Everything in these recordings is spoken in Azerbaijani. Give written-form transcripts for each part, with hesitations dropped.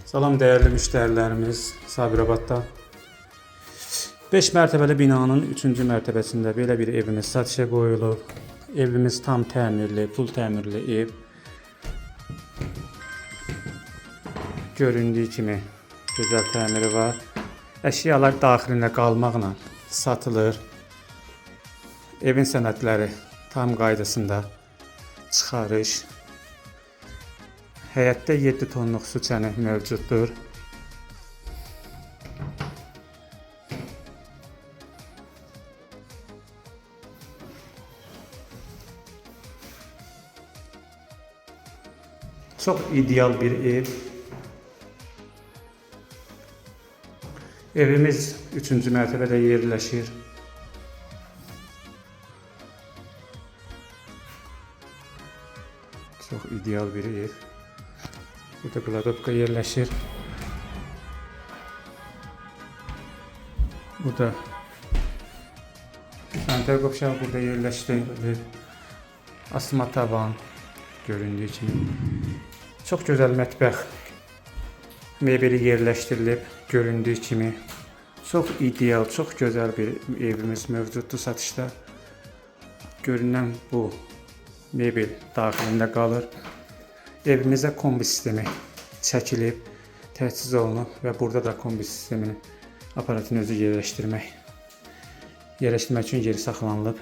Salam dəyərli müştərilərimiz, Sabirabadda 5 mərtəbəli binanın 3-cü mərtəbəsində belə bir evimiz satışa qoyulub. Evimiz tam təmirli, full təmirli ev. Göründüyü kimi gözəl təmiri var. Əşyalar daxilində qalmaqla satılır. Evin sənədləri tam qaydasında çıxarış. Həyətdə 7 tonluq su çəni mövcuddur. Çox ideal bir ev. Evimiz 3-cü mərtəbədə yerləşir. Çox ideal bir ev. Burada kladovka yerləşir. Burada santral qovşağı burada yerləşdirilir. Asma tavan göründüyü kimi. Çox gözəl mətbəx mebeli yerləşdirilib göründüyü kimi. Çox ideal, çox gözəl bir evimiz mövcuddur satışda. Görünən bu mebel daxilində qalır. Evimizə kombi sistemi çəkilib, təchiz olunub və burada da kombi sisteminin aparatını özü yerləşdirmək üçün yeri saxlanılıb.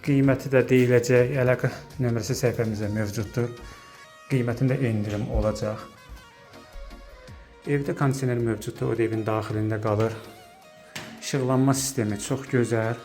Qiyməti də deyiləcək, əlaqə nömrəsi səhifəmizdə mövcuddur. Qiymətində endirim olacaq. Evdə kondisioner mövcuddur, o da evin daxilində qalır. İşıqlanma sistemi çox gözəl.